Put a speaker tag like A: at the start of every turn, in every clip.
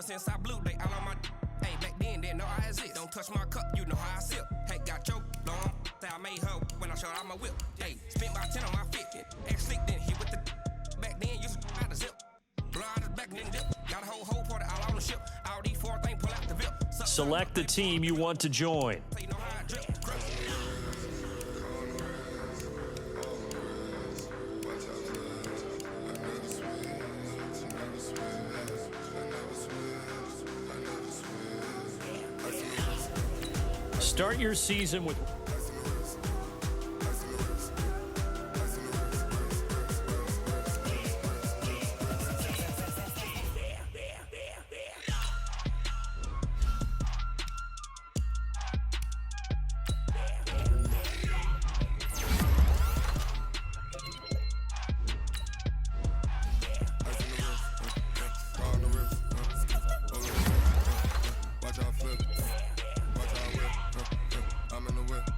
A: since I blew, they all on my hey, back then, didn't know I exist. Don't touch my cup, you know how I sip. Hey, got your long, say I made her when I showed out my whip. Hey, spent about 10 on my fit. Ex-slick, then hit with the back then, used to out the zip. Blow out his back, then dip. Got a whole party all on the ship. All these four things, pull out the VIP.
B: Select the team you want to join.
A: You know how I drip.
B: Start your season with
C: I'm in the whip.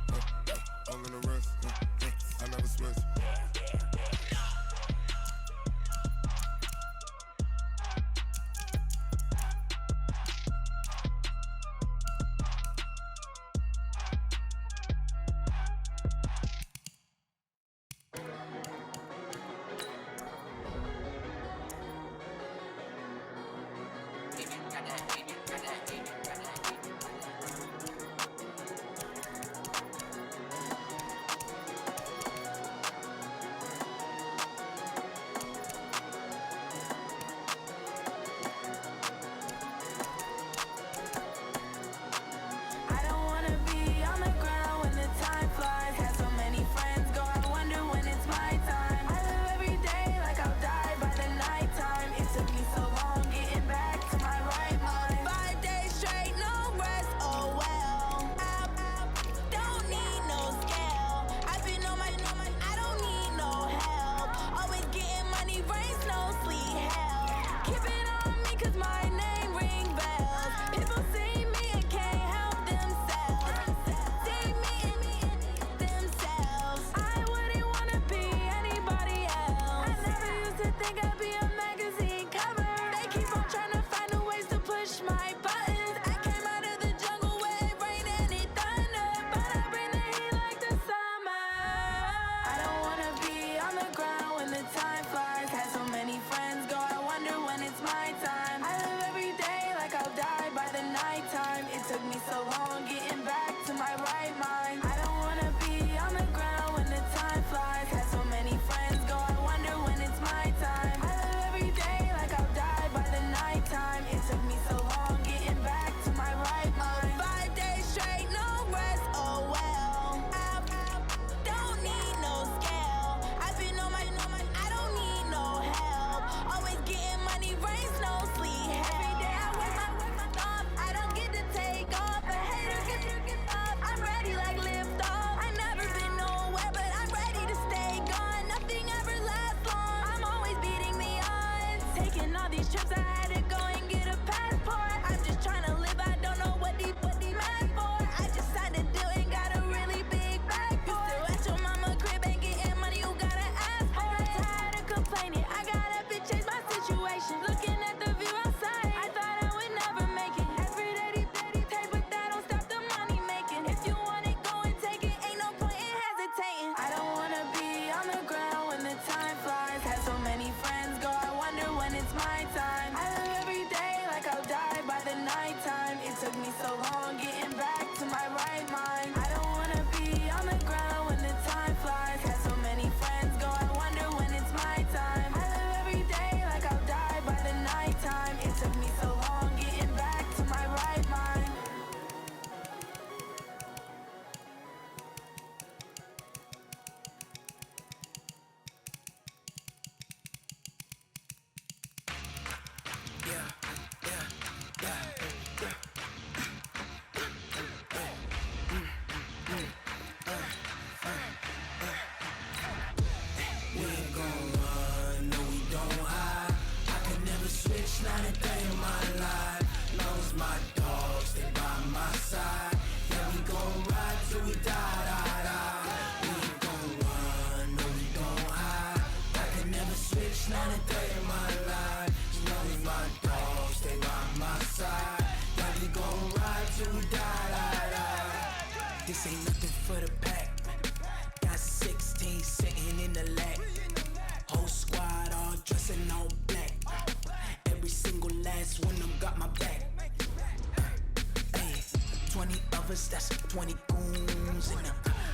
C: 20 goons and a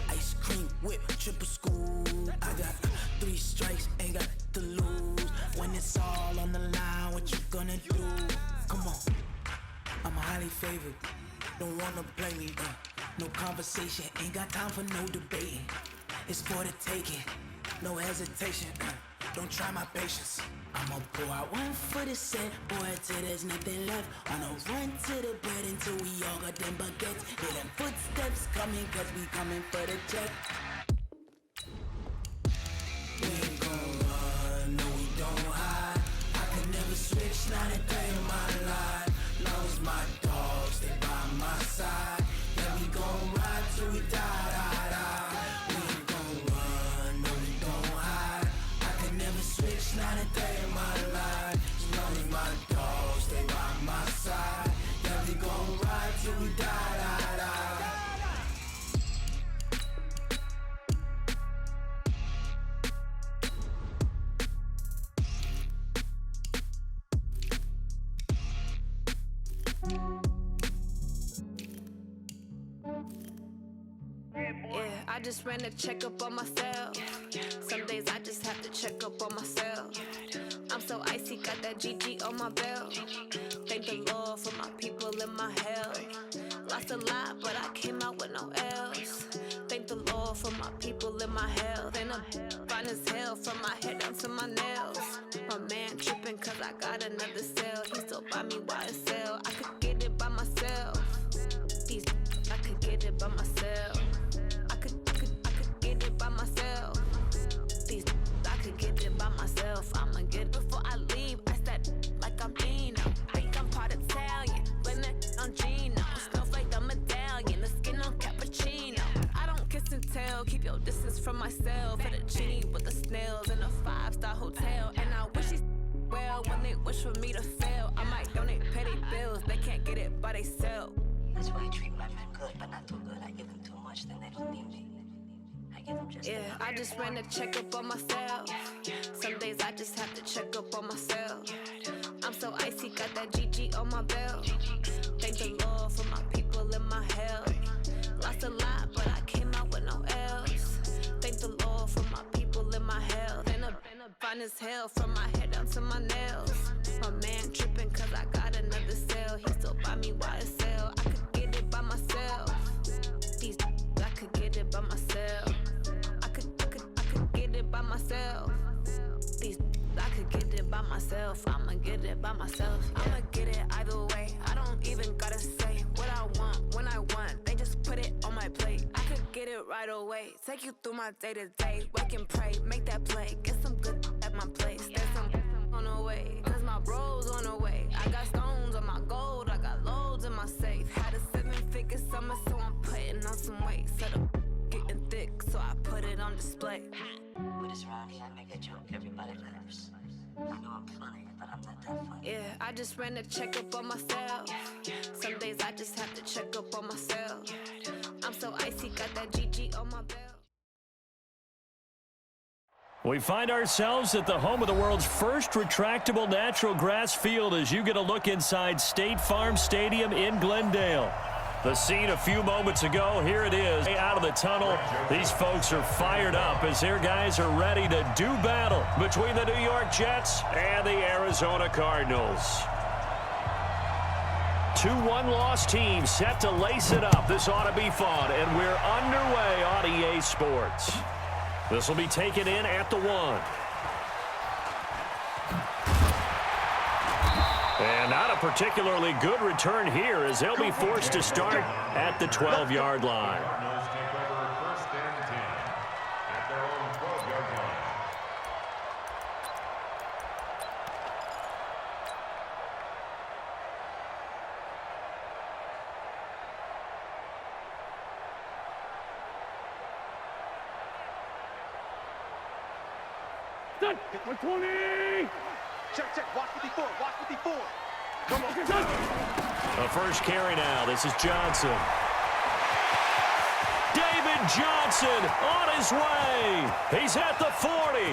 C: ice cream whip, triple school. I got 3 strikes, ain't got to lose. When it's all on the line, what you gonna do? Come on, I'm highly favored. Don't wanna play me, no conversation, ain't got time for no debating. It's for the taking, no hesitation, don't try my patience. I'ma pour out one for the set, boy, till there's nothing left. On a run to the bread until we all got them baguettes. Hear them footsteps coming, cause we coming for the check. We ain't gon' run, no we don't hide. I can never switch, not a day in my life. Long as my dogs stay by my side. Yeah, we gon' ride till we die. We ain't gon' run, no we don't hide. I can never switch, not a day in my life. As long as my dogs stay by my side. Yeah, we gon' ride till we die.
D: Yeah, I just ran a checkup on myself. Some days I just have to check up on myself. I'm so icy, got that GG on my belt. Thank the Lord for my people in my health. Lost a lot, but I came out with no L's. Thank the Lord for my people in my health. And I'm fine as hell from my head down to my nails. My man tripping cause I got another cell. He still buy me YSL. I could get it by myself. I could get it by myself. I could get it by myself. I could get it by myself. I'ma get it before I leave. I said like I'm Dino. Think I'm part Italian. Blame it on Gino. Snowflake the medallion. The skin on cappuccino. I don't kiss and tell. Keep your distance from myself. For the genie with the snails in a 5-star hotel. And I wish these well when they wish for me to fail. I might donate petty bills. They can't get it by themselves.
E: That's why I treat my men good, but not too good. I give them too much, then they don't need me. I give them just enough.
D: I just ran a checkup on myself. Some days I just have to check up on myself. I'm so icy, got that GG on my belt. Thank the Lord for my people in my health. Lost a lot, but I came out with no L's. Thank the Lord for my people in my health. And I'm fine as hell from my head down to my nails. My man tripping cause I got another cell. He still buy me YSL. I could get it by myself. I could get it by myself. I could get it by myself. I could get it by myself. I'ma get it by myself. I'ma get it either way. I don't even gotta say what I want when I want. They just put it on my plate. I could get it right away. Take you through my day to day. Wake and pray, make that play. Get some good at my place. There's some on the way. Cause my bros on the way. I got stones on my gold. I got loads in my safe. Had a 7-figure summer, so I'm putting on some weight. Set up getting thick, so I put it on display.
E: With this around here, I make a joke, everybody laughs. I know I'm funny, but I'm not that funny.
D: Yeah, I just ran a checkup on myself. Some days I just have to check up on myself. I'm so icy, got that GG on my belt.
B: We find ourselves at the home of the world's first retractable natural grass field as you get a look inside State Farm Stadium in Glendale. The scene a few moments ago, here it is. Out of the tunnel, these folks are fired up as their guys are ready to do battle between the New York Jets and the Arizona Cardinals. 2 one-loss teams set to lace it up. This ought to be fun, and we're underway on EA Sports. This will be taken in at the 1. And not a particularly good return here as they'll be forced to start at the 12-yard line.
F: Cardinals take over 1st and 10 at their own 12-yard line.
G: Hit 120!
H: Check, watch 54, watch 54. Come on.
B: A first carry now. This is Johnson. David Johnson on his way. He's at the 40.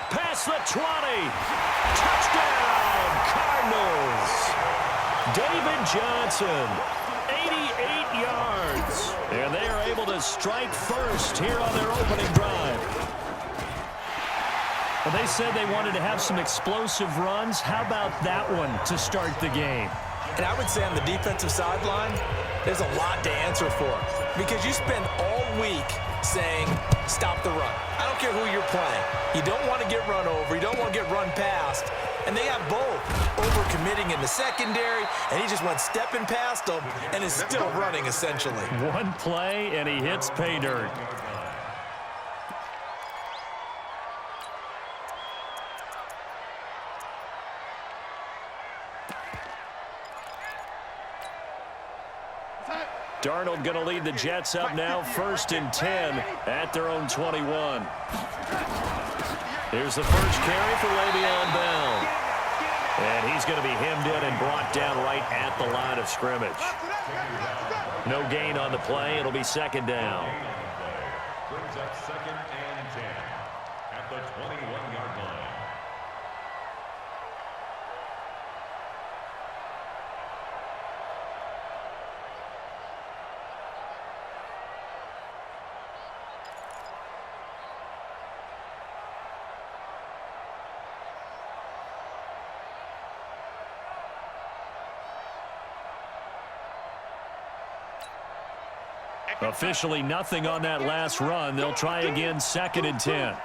B: Past the 20. Touchdown, Cardinals. David Johnson, 88 yards. And they are able to strike first here on their opening drive. Well, they said they wanted to have some explosive runs. How about that one to start the game?
I: And I would say on the defensive sideline, there's a lot to answer for. Because you spend all week saying, stop the run. I don't care who you're playing. You don't want to get run over. You don't want to get run past. And they have both. Over-committing in the secondary, and he just went stepping past them and is still running, essentially.
B: One play, and he hits pay dirt. Darnold going to lead the Jets up now, 1st and 10 at their own 21. Here's the first carry for Le'Veon Bell. And he's going to be hemmed in and brought down right at the line of scrimmage. No gain on the play. It'll be 2nd down.
F: Brings up 2nd and 10 at the 21-yard line.
B: Officially nothing on that last run. They'll try again, 2nd and 10.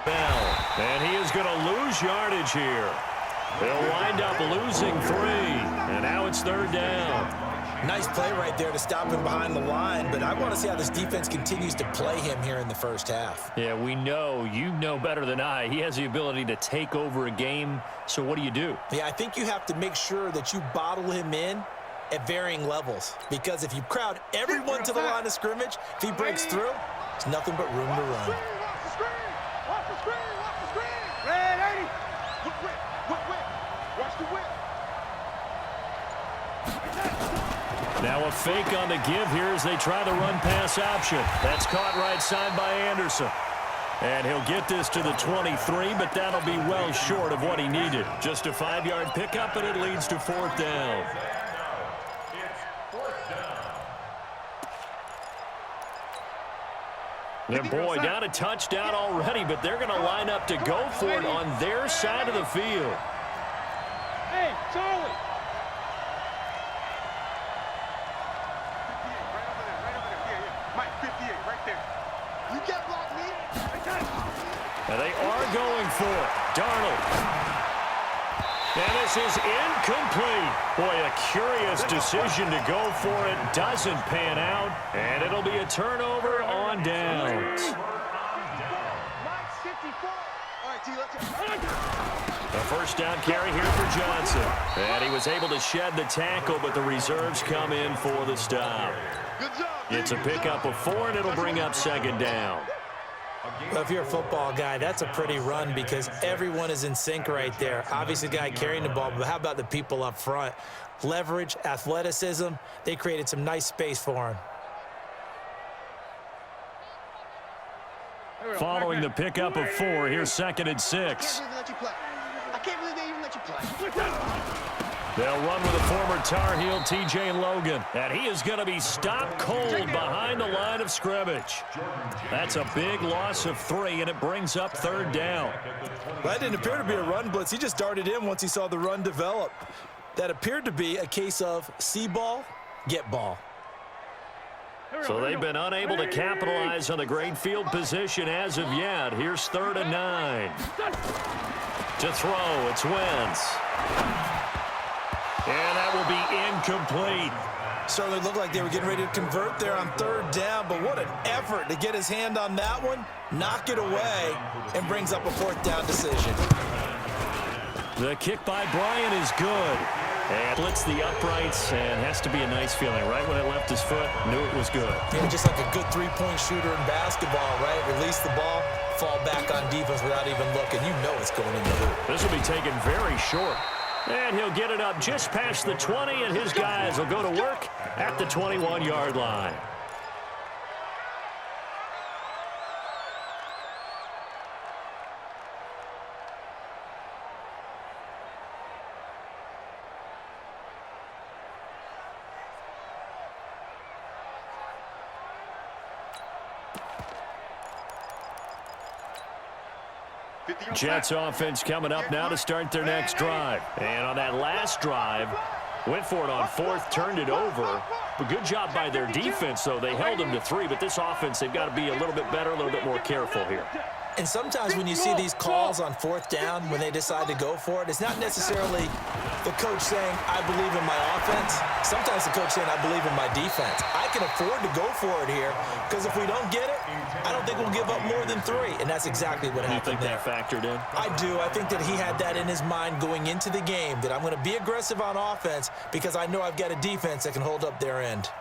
B: Bell, and he is going to lose yardage here. They'll wind up losing 3, and now it's 3rd down.
I: Nice play right there to stop him behind the line, but I want to see how this defense continues to play him here in the first half.
B: Yeah, we know. You know better than I. He has the ability to take over a game, so what do you do?
I: Yeah, I think you have to make sure that you bottle him in at varying levels, because if you crowd everyone to the line of scrimmage, if he breaks through, there's nothing but room to run.
H: Watch the screen! Watch the screen! Watch the screen! Red 80! Look whip! Whip! Watch the whip!
B: Now a fake on the give here as they try the run-pass option. That's caught right side by Anderson. And he'll get this to the 23, but that'll be well short of what he needed. Just a 5-yard pickup, and it leads to 4th down. And boy, down a touchdown already, but they're going to line up to go for it on their side of the field.
G: Hey, Charlie!
H: Right over there. Yeah. Mike, 58, right there. You can't block me.
B: And they are going for it. Darnold. And this is incomplete. Boy, a curious decision to go for it. Doesn't pan out. And it'll be a turnover on downs.
H: Mike's 54. All right, T, let's go.
B: A first down carry here for Johnson. And he was able to shed the tackle, but the reserves come in for the stop.
H: Good job.
B: It's a pickup of 4, and it'll bring up 2nd down.
I: Well, if you're a football guy, that's a pretty run because everyone is in sync right there. Obviously, the guy carrying the ball, but how about the people up front? Leverage, athleticism, they created some nice space for him.
B: Following the pickup of 4, here's 2nd and 6.
H: I can't believe they even let you play.
B: They'll run with a former Tar Heel, T.J. Logan. And he is going to be stopped cold behind the line of scrimmage. That's a big loss of 3, and it brings up 3rd down.
I: Well, that didn't appear to be a run blitz. He just darted in once he saw the run develop. That appeared to be a case of see ball, get ball.
B: So they've been unable to capitalize on the great field position as of yet. Here's 3rd and 9. To throw, it's Wentz. And that will be incomplete.
I: Certainly looked like they were getting ready to convert there on 3rd down, but what an effort to get his hand on that one, knock it away, and brings up a 4th down decision.
B: The kick by Bryant is good. And splits the uprights, and has to be a nice feeling. Right when it left his foot, knew it was good.
I: Yeah, just like a good 3-point shooter in basketball, right? Release the ball, fall back on defense without even looking. You know it's going in the hoop.
B: This will be taken very short. And he'll get it up just past the 20, and his guys will go to work at the 21-yard line. Jets offense coming up now to start their next drive. And on that last drive, went for it on fourth, turned it over. But good job by their defense, though. They held them to 3, but this offense, they've got to be a little bit better, a little bit more careful here.
I: And sometimes when you see these calls on fourth down, when they decide to go for it, it's not necessarily the coach saying, I believe in my offense. Sometimes the coach saying, I believe in my defense. I can afford to go for it here because if we don't get it, I don't think we'll give up more than 3. And that's exactly what happened there.
B: You think that factored in?
I: I do. I think that he had that in his mind going into the game, that I'm going to be aggressive on offense because I know I've got a defense that can hold up their end.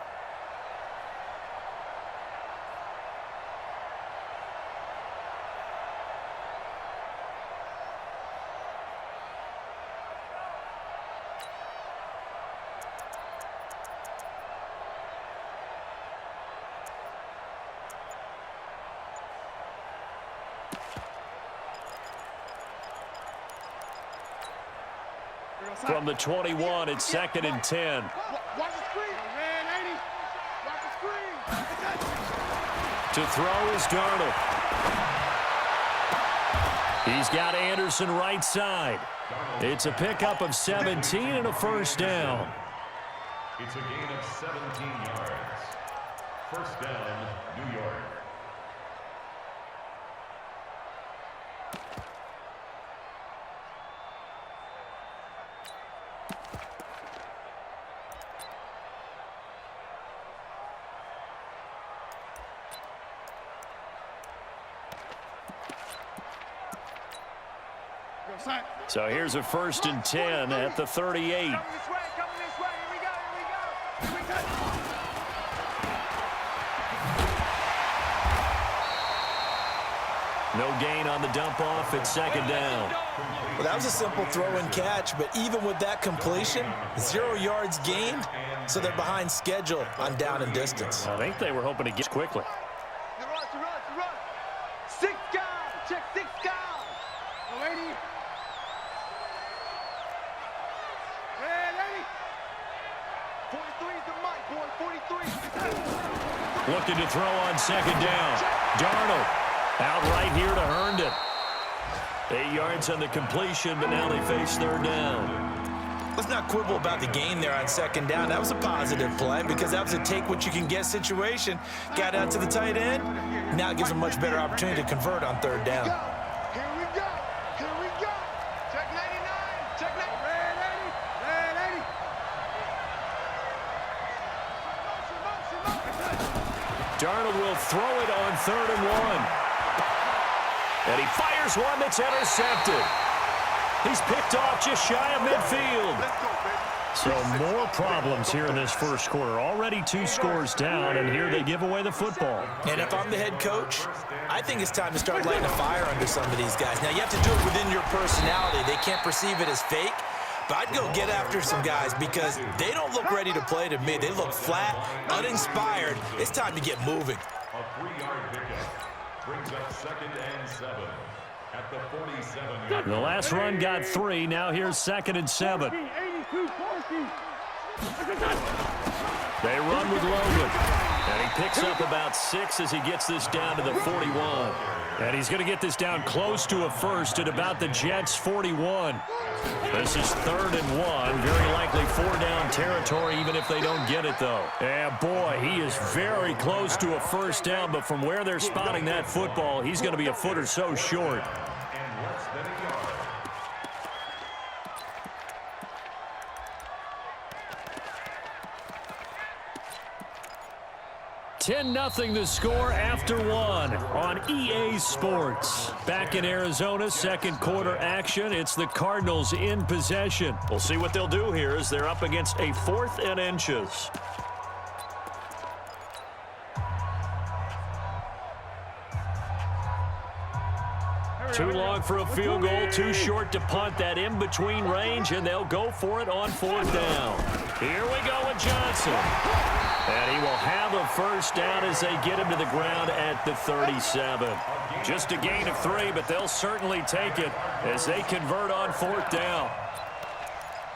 B: From the 21, it's 2nd and 10.
H: Watch the screen. Man, 80. Watch the screen.
B: To throw is Darnold. He's got Anderson right side. It's a pickup of 17 and a first down.
F: It's a gain of 17 yards. First down, New York.
B: So here's a 1st and 10 at the 38. No gain on the dump off at 2nd down.
I: Well, that was a simple throw and catch, but even with that completion, 0 yards gained, so they're behind schedule on down and distance.
B: I think they were hoping to get quickly.
H: Run. 6 guys. Check 6 guys. 80. Man, 80. 43 is the mic, boy. 43.
B: Looking to throw on 2nd down. Darnold out right here to Herndon. 8 yards on the completion, but now they face 3rd down.
I: Let's not quibble about the gain there on 2nd down. That was a positive play because that was a take-what-you-can-get situation. Got out to the tight end. Now it gives them a much better opportunity to convert on 3rd down.
H: Here we go. Check 99. Check 90. Man, 80.
B: Darnold will throw it on 3rd and 1. And he fires one that's intercepted. He's picked off just shy of midfield. So more problems here in this first quarter. Already 2 scores down, and here they give away the football.
I: And if I'm the head coach, I think it's time to start lighting a fire under some of these guys. Now, you have to do it within your personality. They can't perceive it as fake. But I'd go get after some guys because they don't look ready to play to me. They look flat, uninspired. It's time to get moving.
F: A 3-yard pickup brings up 2nd and 7 at the 47-yard.
B: The last run got 3. Now here's 2nd and 7. They run with Logan. And he picks up about 6 as he gets this down to the 41. And he's going to get this down close to a first at about the Jets' 41. This is 3rd and 1. Very likely 4-down territory, even if they don't get it, though. Yeah, boy, he is very close to a first down, but from where they're spotting that football, he's going to be a foot or so short.
F: And less than a yard.
B: 10-0 the score after 1 on EA Sports. Back in Arizona, 2nd quarter action. It's the Cardinals in possession. We'll see what they'll do here as they're up against a 4th and inches. Too long for a field goal, too short to punt. That in-between range, and they'll go for it on 4th down. Here we go with Johnson. And he will have a first down as they get him to the ground at the 37. Just a gain of 3, but they'll certainly take it as they convert on 4th down.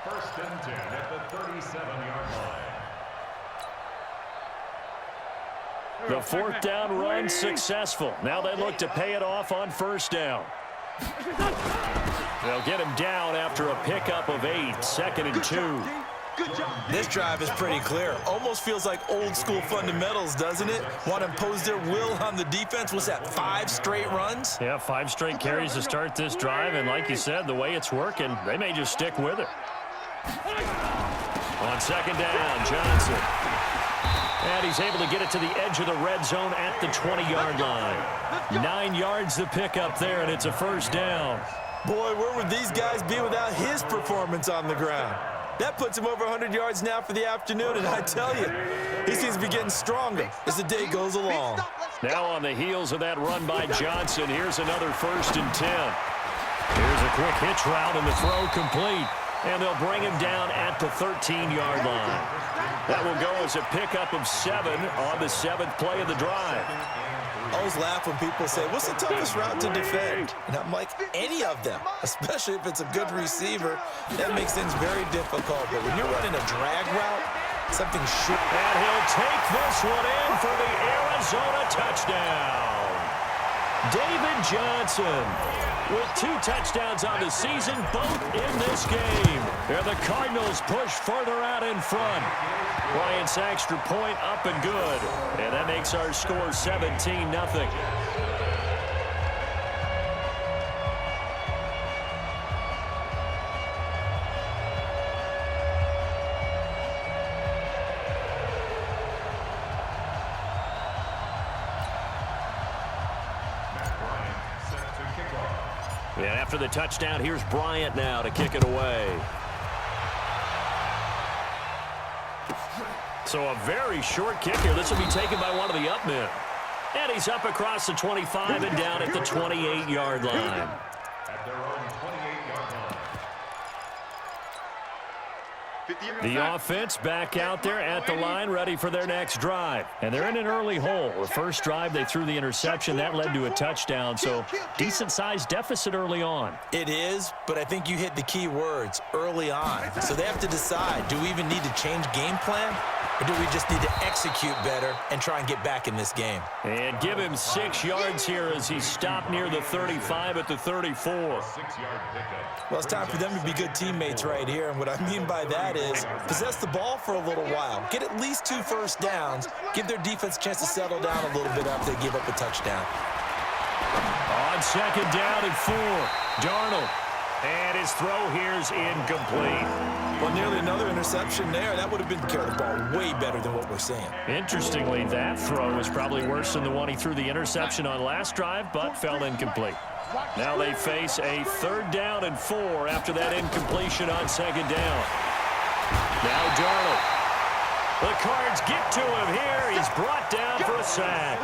F: 1st and 10 at the 37-yard line.
B: The 4th down run successful. Now they look to pay it off on 1st down. They'll get him down after a pickup of 8, 2nd and 2.
I: This drive is pretty clear. Almost feels like old school fundamentals, doesn't it? Want to impose their will on the defense. What's that, 5 straight runs?
B: Yeah, 5 straight carries to start this drive, and like you said, the way it's working, they may just stick with it. On 2nd down, Johnson. And he's able to get it to the edge of the red zone at the 20-yard line. 9 yards to pick up there, and it's a 1st down.
I: Boy, where would these guys be without his performance on the ground? That puts him over 100 yards now for the afternoon, and I tell you, he seems to be getting stronger as the day goes along.
B: Now on the heels of that run by Johnson, here's another 1st and 10. Here's a quick hitch route, and the throw complete. And they'll bring him down at the 13-yard line. That will go as a pickup of 7 on the 7th play of the drive.
I: I always laugh when people say, what's the toughest route to defend? And I'm like, any of them, especially if it's a good receiver. That makes things very difficult. But when you're running a drag route, something short.
B: And he'll take this one in for the Arizona touchdown. David Johnson with 2 touchdowns on the season, both in this game. And the Cardinals push further out in front. Bryant's extra point up and good. And that makes our score 17-0. And after the touchdown, here's Bryant now to kick it away. So a very short kick here. This will be taken by one of the up men. And he's up across the 25 and down at the 28-yard line.
F: At their own 28-yard line.
B: The offense back out there at the line, ready for their next drive. And they're in an early hole. The first drive, they threw the interception. That led to a touchdown, so decent-sized deficit early on.
I: It is, but I think you hit the key words, early on. So they have to decide, do we even need to change game plan? Or do we just need to execute better and try and get back in this game?
B: And give him 6 yards here as he stopped near the 35 at the 34.
F: 6-yard pickup.
I: Well, it's time for them to be good teammates right here. And what I mean by that is possess the ball for a little while. Get at least 2 first downs. Give their defense a chance to settle down a little bit after they give up a touchdown.
B: On 2nd down and 4, Darnold. And his throw here is incomplete.
I: Well, nearly another interception there. That would have been carried the ball way better than what we're seeing.
B: Interestingly, that throw was probably worse than the one he threw the interception on last drive, but fell incomplete. Now they face a 3rd down and 4 after that incompletion on 2nd down. Now Darnold. The Cards get to him here. He's brought down for a sack.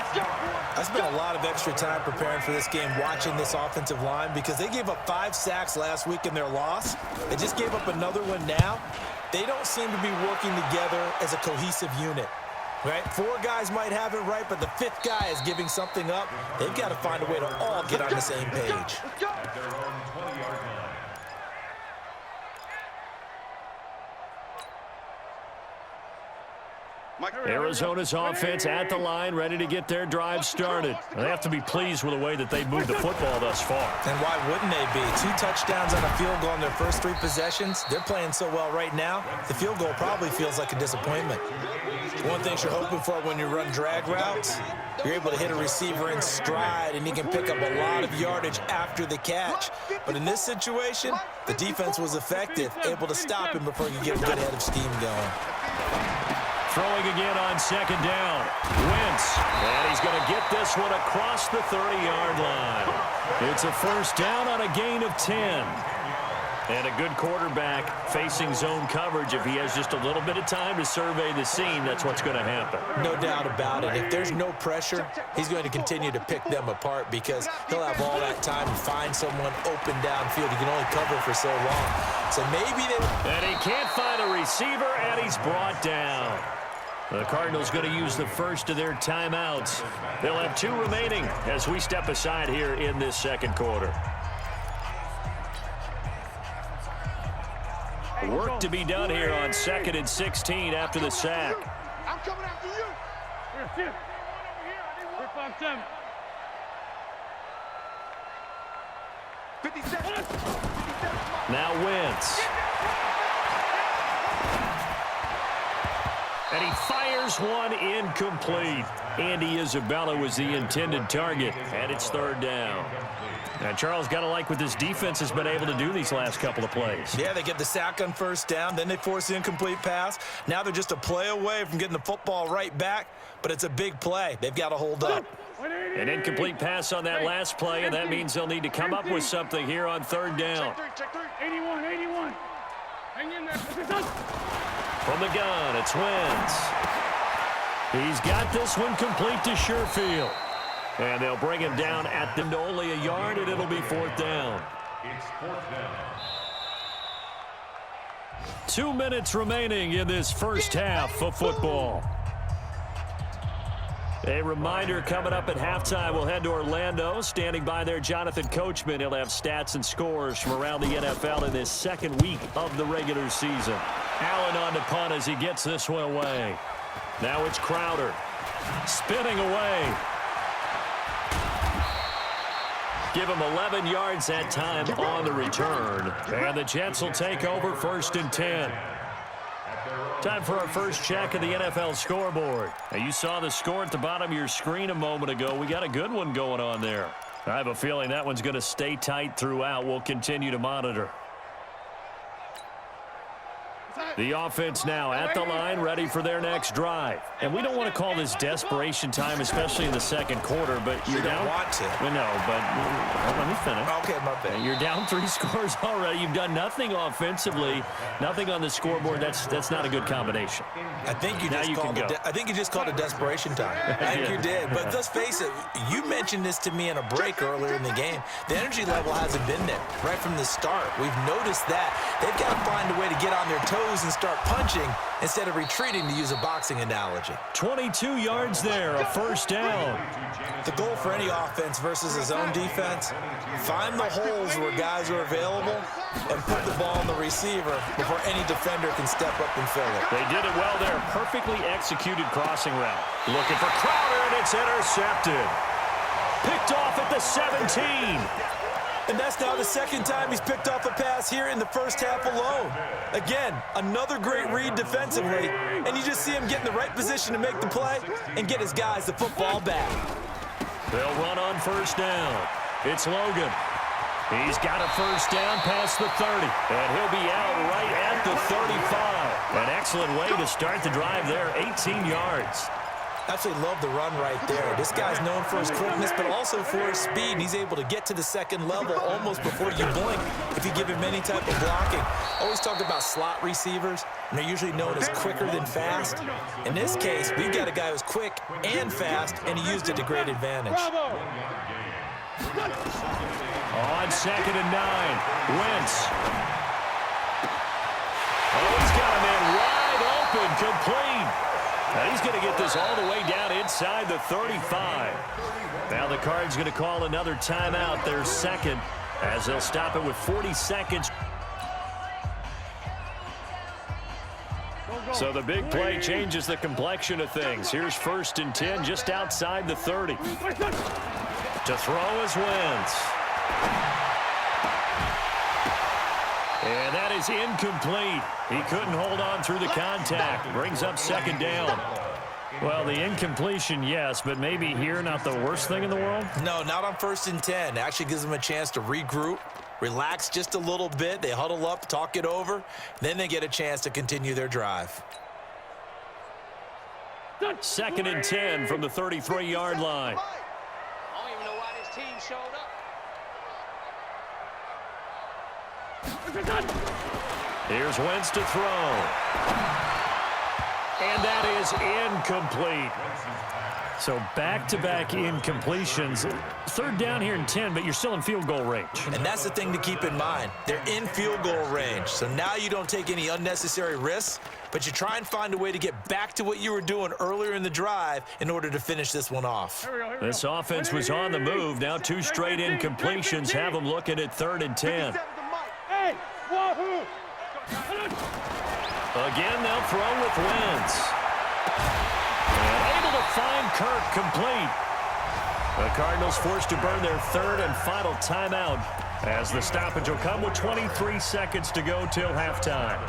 I: I spent a lot of extra time preparing for this game, watching this offensive line, because they gave up 5 sacks last week in their loss. They just gave up another one now. They don't seem to be working together as a cohesive unit. Right? 4 guys might have it right, but the 5th guy is giving something up. They've got to find a way to all get on the same page.
F: At their own 20-yard line.
B: Arizona's offense at the line, ready to get their drive started. They have to be pleased with the way that they've moved the football thus far.
I: And why wouldn't they be? 2 touchdowns on a field goal in their first 3 possessions. They're playing so well right now, the field goal probably feels like a disappointment. One thing you're hoping for when you run drag routes, you're able to hit a receiver in stride, and he can pick up a lot of yardage after the catch. But in this situation, the defense was effective, able to stop him before he could get a good head of steam going.
B: Throwing again on 2nd down. Wentz. And he's going to get this one across the 30-yard line. It's a 1st down on a gain of 10. And a good quarterback facing zone coverage. If he has just a little bit of time to survey the scene, that's what's going to happen.
I: No doubt about it. If there's no pressure, he's going to continue to pick them apart because he'll have all that time to find someone open downfield. He can only cover for so long. So maybe they...
B: And he can't find a receiver, and he's brought down. The Cardinals going to use the first of their timeouts. They'll have 2 remaining as we step aside here in this 2nd quarter. Work to be done here on 2nd and 16 after the sack.
H: I'm coming after you.
G: Here. We're 5-10.
B: Now Wentz. And he fires one incomplete. Andy Isabella was the intended target, and it's third down. Now, Charles, got to like what this defense has been able to do these last couple of plays.
I: Yeah, they get the sack on first down, then they force the incomplete pass. Now they're just a play away from getting the football right back, but it's a big play. They've got to hold up.
B: An incomplete pass on that last play, and that means they'll need to come up with something here on third down.
G: Check three. 81. Hang in there.
B: From the gun, it's Wentz. He's got this one complete to Sherfield. And they'll bring him down at the only a yard, and it'll be fourth down.
F: It's fourth down.
B: 2 minutes remaining in this first half of football. A reminder coming up at halftime, we'll head to Orlando. Standing by there, Jonathan Coachman. He'll have stats and scores from around the NFL in this second week of the regular season. Allen on the punt as he gets this one away. Now it's Crowder. Spinning away. Give him 11 yards that time on the return. And the Jets will take over 1st and 10. Time for our first check of the NFL scoreboard. Now, you saw the score at the bottom of your screen a moment ago. We got a good one going on there. I have a feeling that one's going to stay tight throughout. We'll continue to monitor. The offense now at the line, ready for their next drive. And we don't want to call this desperation time, especially in the second quarter, but you're down.
I: You don't want to.
B: Well, no, but let me finish.
I: Okay, my bad.
B: You're down 3 scores already. You've done nothing offensively, nothing on the scoreboard. That's not a good combination.
I: I think you just called it desperation time. I think you did. But let's face it, you mentioned this to me in a break earlier in the game. The energy level hasn't been there right from the start. We've noticed that. They've got to find a way to get on their toes and start punching instead of retreating, to use a boxing analogy.
B: 22 yards there, a first down.
I: The goal for any offense versus his own defense, find the holes where guys are available and put the ball on the receiver before any defender can step up and fill it.
B: They did it well there. Perfectly executed crossing route. Looking for Crowder, and it's intercepted. Picked off at the 17.
I: And that's now the second time he's picked off a pass here in the first half alone. Again, another great read defensively, and you just see him get in the right position to make the play and get his guys the football back.
B: They'll run on first down. It's Logan. He's got a first down past the 30, and he'll be out right at the 35. An excellent way to start the drive there, 18 yards.
I: Absolutely love the run right there. This guy's known for his quickness, but also for his speed. And he's able to get to the second level almost before you blink if you give him any type of blocking. Always talk about slot receivers, and they're usually known as quicker than fast. In this case, we've got a guy who's quick and fast, and he used it to great advantage.
B: On 2nd and 9, Wentz. Oh, he's got a man wide open, complete. And he's going to get this all the way down inside the 35. Now the Cards going to call another timeout, their second, as they'll stop it with 40 seconds. So the big play changes the complexion of things. Here's 1st and 10 just outside the 30. To throw is Wentz. And that is incomplete. He couldn't hold on through the contact. Brings up 2nd down. Well, the incompletion, yes, but maybe here not the worst thing in the world?
I: No, not on 1st and 10. It actually gives them a chance to regroup, relax just a little bit. They huddle up, talk it over. Then they get a chance to continue their drive.
B: 2nd and 10 from the 33-yard line.
G: I don't even know why this team showed up.
B: Here's Wentz to throw. And that is incomplete. So back-to-back incompletions. 3rd down here and 10, but you're still in field goal range.
I: And that's the thing to keep in mind. They're in field goal range. So now you don't take any unnecessary risks, but you try and find a way to get back to what you were doing earlier in the drive in order to finish this one off.
B: This offense was on the move. Now 2 straight incompletions have them looking at 3rd and 10.
G: Hey, wahoo!
B: Again, they'll throw with Wentz. And able to find Kirk complete. The Cardinals forced to burn their third and final timeout as the stoppage will come with 23 seconds to go till halftime.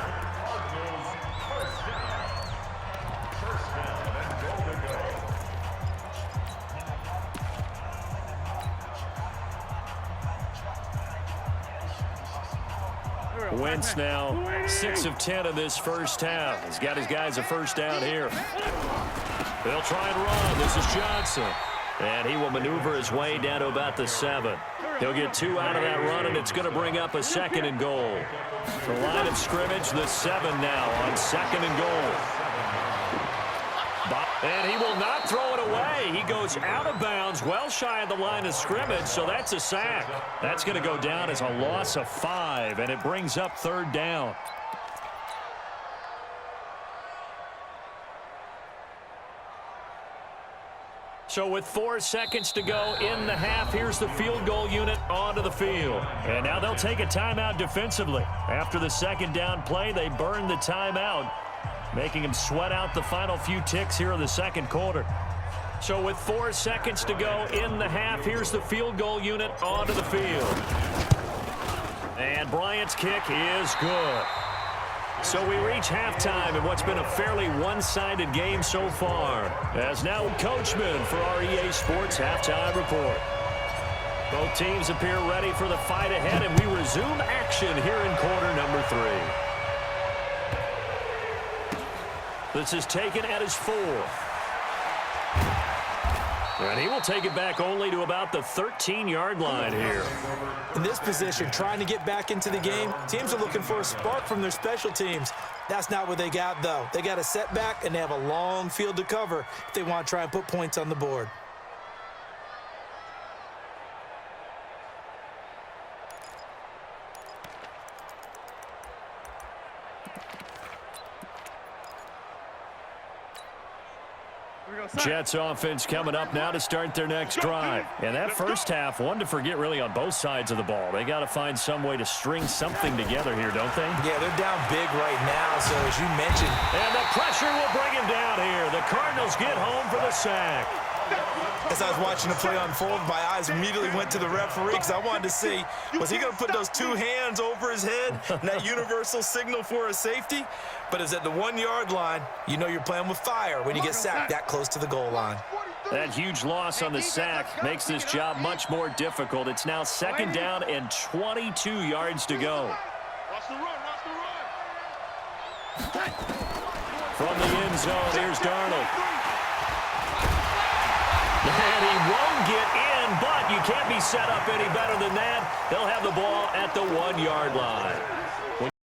B: Wentz now 6 of 10 in this first half. He's got his guys a first down here. They'll try and run. This is Johnson. And he will maneuver his way down to about the 7. He'll get 2 out of that run, and it's going to bring up a 2nd and goal. The line of scrimmage, the 7 now on 2nd and goal. And he will not throw it away. He goes out of bounds, well shy of the line of scrimmage, so that's a sack. That's going to go down as a loss of 5, and it brings up 3rd down. So with 4 seconds to go in the half, here's the field goal unit onto the field. And now they'll take a timeout defensively. After the 2nd down play, they burn the timeout, making them sweat out the final few ticks here in the 2nd quarter. So with 4 seconds to go in the half, here's the field goal unit onto the field. And Bryant's kick is good. So we reach halftime in what's been a fairly one-sided game so far. As now Coachman for our EA Sports Halftime Report. Both teams appear ready for the fight ahead, and we resume action here in quarter number 3. This is taken at his 4th. And he will take it back only to about the 13-yard line here.
I: In this position, trying to get back into the game, teams are looking for a spark from their special teams. That's not what they got, though. They got a setback, and they have a long field to cover if they want to try and put points on the board.
B: Jets offense coming up now to start their next drive. And that first half, one to forget really on both sides of the ball. They got to find some way to string something together here, don't they?
I: Yeah, they're down big right now, so as you mentioned.
B: And the pressure will bring him down here. The Cardinals get home for the sack.
I: As I was watching the play unfold, my eyes immediately went to the referee because I wanted to see, was he going to put those 2 hands over his head, and that universal signal for a safety? But it's at the 1-yard line. You know you're playing with fire when you get sacked that close to the goal line.
B: That huge loss on the sack makes this job much more difficult. It's now 2nd down and 22 yards to go. From the end zone, here's Darnold. And he won't get in, but you can't be set up any better than that. They'll have the ball at the 1-yard line.